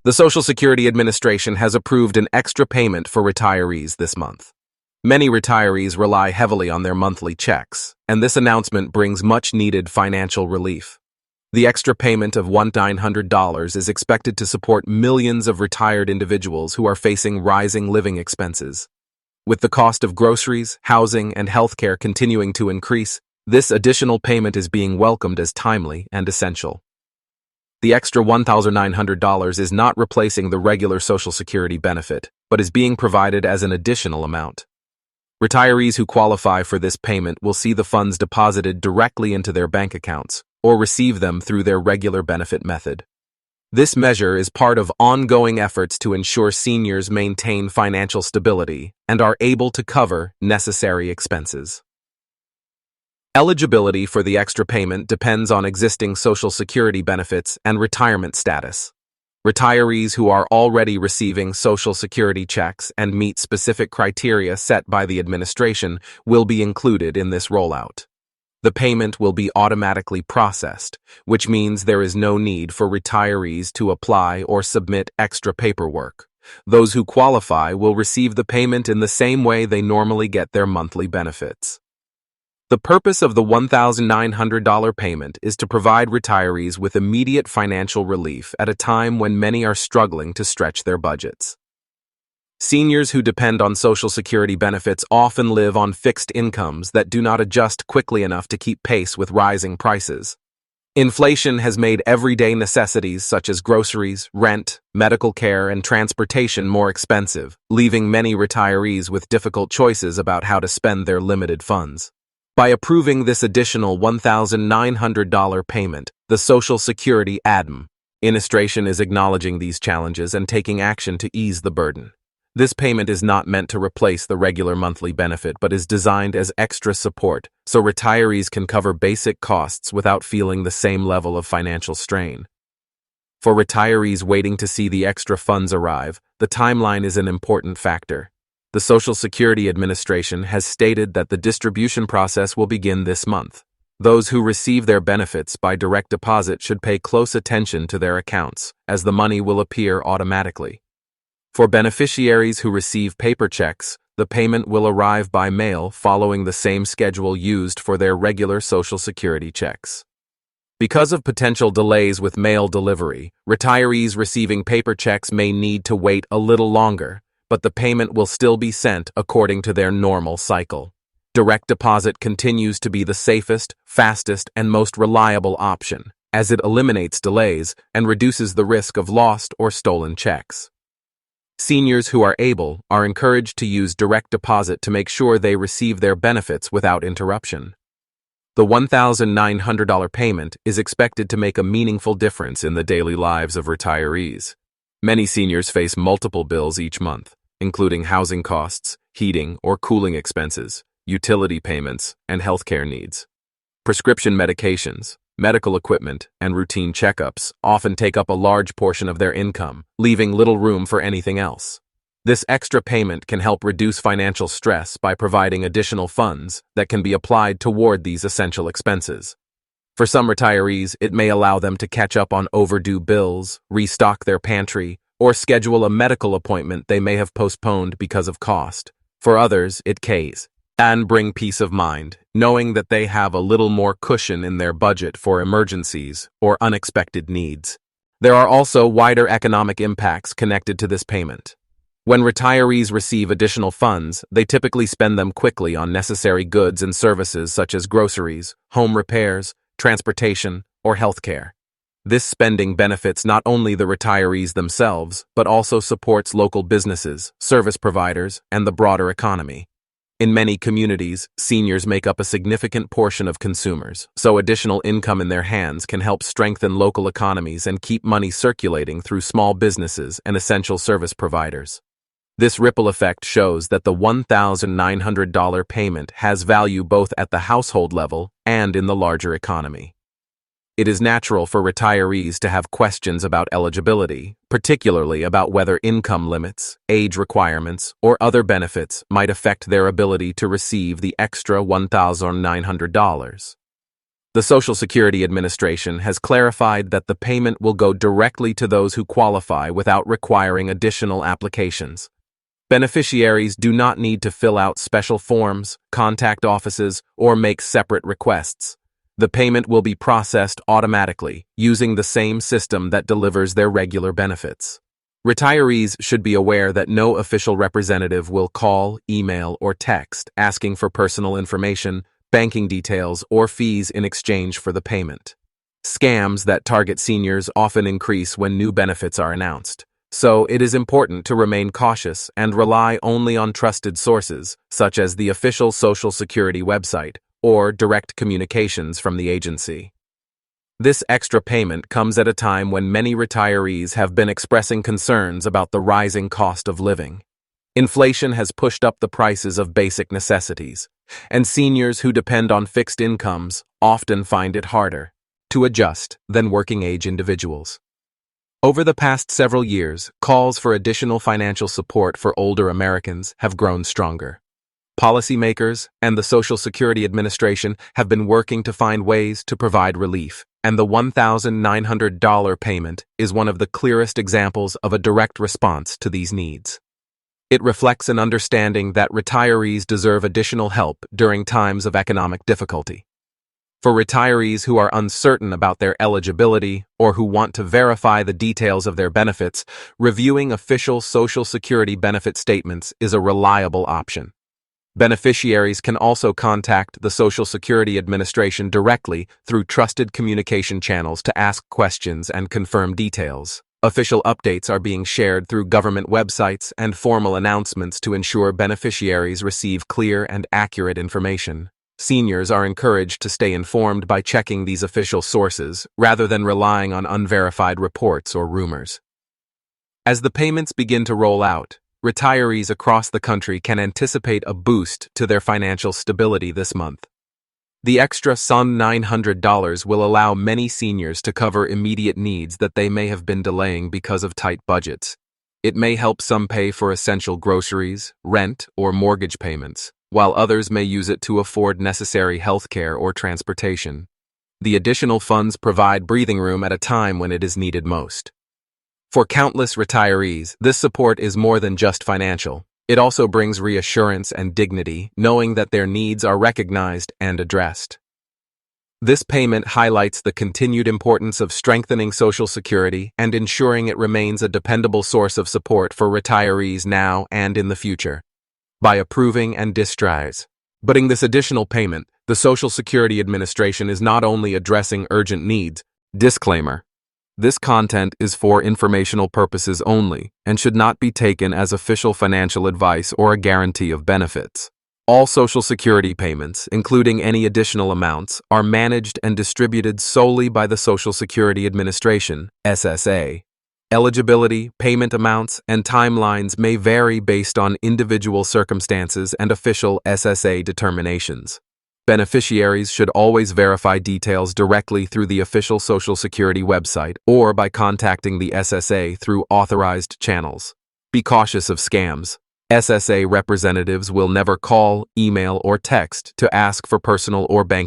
The Social Security Administration has approved an extra payment for retirees this month. Many retirees rely heavily on their monthly checks, and this announcement brings much-needed financial relief. The extra payment of $1,900 is expected to support millions of retired individuals who are facing rising living expenses. With the cost of groceries, housing, and healthcare continuing to increase, this additional payment is being welcomed as timely and essential. The extra $1,900 is not replacing the regular Social Security benefit, but is being provided as an additional amount. Retirees who qualify for this payment will see the funds deposited directly into their bank accounts or receive them through their regular benefit method. This measure is part of ongoing efforts to ensure seniors maintain financial stability and are able to cover necessary expenses. Eligibility for the extra payment depends on existing Social Security benefits and retirement status. Retirees who are already receiving Social Security checks and meet specific criteria set by the administration will be included in this rollout. The payment will be automatically processed, which means there is no need for retirees to apply or submit extra paperwork. Those who qualify will receive the payment in the same way they normally get their monthly benefits. The purpose of the $1,900 payment is to provide retirees with immediate financial relief at a time when many are struggling to stretch their budgets. Seniors who depend on Social Security benefits often live on fixed incomes that do not adjust quickly enough to keep pace with rising prices. Inflation has made everyday necessities such as groceries, rent, medical care, and transportation more expensive, leaving many retirees with difficult choices about how to spend their limited funds. By approving this additional $1,900 payment, the Social Security Administration is acknowledging these challenges and taking action to ease the burden. This payment is not meant to replace the regular monthly benefit but is designed as extra support so retirees can cover basic costs without feeling the same level of financial strain. For retirees waiting to see the extra funds arrive, the timeline is an important factor. The Social Security Administration has stated that the distribution process will begin this month. Those who receive their benefits by direct deposit should pay close attention to their accounts, as the money will appear automatically. For beneficiaries who receive paper checks, the payment will arrive by mail following the same schedule used for their regular Social Security checks. Because of potential delays with mail delivery, retirees receiving paper checks may need to wait a little longer, but the payment will still be sent according to their normal cycle. Direct deposit continues to be the safest, fastest, and most reliable option, as it eliminates delays and reduces the risk of lost or stolen checks. Seniors who are able are encouraged to use direct deposit to make sure they receive their benefits without interruption. The $1,900 payment is expected to make a meaningful difference in the daily lives of retirees. Many seniors face multiple bills each month, including housing costs, heating or cooling expenses, utility payments, and healthcare needs. Prescription medications, medical equipment, and routine checkups often take up a large portion of their income, leaving little room for anything else. This extra payment can help reduce financial stress by providing additional funds that can be applied toward these essential expenses. For some retirees, it may allow them to catch up on overdue bills, restock their pantry, or schedule a medical appointment they may have postponed because of cost. For others, it can bring peace of mind, knowing that they have a little more cushion in their budget for emergencies or unexpected needs. There are also wider economic impacts connected to this payment. When retirees receive additional funds, they typically spend them quickly on necessary goods and services such as groceries, home repairs, transportation, or healthcare. This spending benefits not only the retirees themselves, but also supports local businesses, service providers, and the broader economy. In many communities, seniors make up a significant portion of consumers, so additional income in their hands can help strengthen local economies and keep money circulating through small businesses and essential service providers. This ripple effect shows that the $1,900 payment has value both at the household level and in the larger economy. It is natural for retirees to have questions about eligibility, particularly about whether income limits, age requirements, or other benefits might affect their ability to receive the extra $1,900. The Social Security Administration has clarified that the payment will go directly to those who qualify without requiring additional applications. Beneficiaries do not need to fill out special forms, contact offices, or make separate requests. The payment will be processed automatically, using the same system that delivers their regular benefits. Retirees should be aware that no official representative will call, email, or text asking for personal information, banking details, or fees in exchange for the payment. Scams that target seniors often increase when new benefits are announced, so it is important to remain cautious and rely only on trusted sources, such as the official Social Security website or direct communications from the agency. This extra payment comes at a time when many retirees have been expressing concerns about the rising cost of living. Inflation has pushed up the prices of basic necessities, and seniors who depend on fixed incomes often find it harder to adjust than working-age individuals. Over the past several years, calls for additional financial support for older Americans have grown stronger. Policymakers and the Social Security Administration have been working to find ways to provide relief, and the $1,900 payment is one of the clearest examples of a direct response to these needs. It reflects an understanding that retirees deserve additional help during times of economic difficulty. For retirees who are uncertain about their eligibility or who want to verify the details of their benefits, reviewing official Social Security benefit statements is a reliable option. Beneficiaries can also contact the Social Security Administration directly through trusted communication channels to ask questions and confirm details. Official updates are being shared through government websites and formal announcements to ensure beneficiaries receive clear and accurate information. Seniors are encouraged to stay informed by checking these official sources rather than relying on unverified reports or rumors. As the payments begin to roll out, retirees across the country can anticipate a boost to their financial stability this month. The extra some $900 will allow many seniors to cover immediate needs that they may have been delaying because of tight budgets. It may help some pay for essential groceries, rent, or mortgage payments, while others may use it to afford necessary health care or transportation. The additional funds provide breathing room at a time when it is needed most. For countless retirees, this support is more than just financial. It also brings reassurance and dignity, knowing that their needs are recognized and addressed. This payment highlights the continued importance of strengthening Social Security and ensuring it remains a dependable source of support for retirees now and in the future. By approving and distributing this additional payment, the Social Security Administration is not only addressing urgent needs. Disclaimer: this content is for informational purposes only and should not be taken as official financial advice or a guarantee of benefits. All Social Security payments, including any additional amounts, are managed and distributed solely by the Social Security Administration, SSA. Eligibility, payment amounts, and timelines may vary based on individual circumstances and official SSA determinations. Beneficiaries should always verify details directly through the official Social Security website or by contacting the SSA through authorized channels. Be cautious of scams. SSA representatives will never call, email, or text to ask for personal or bank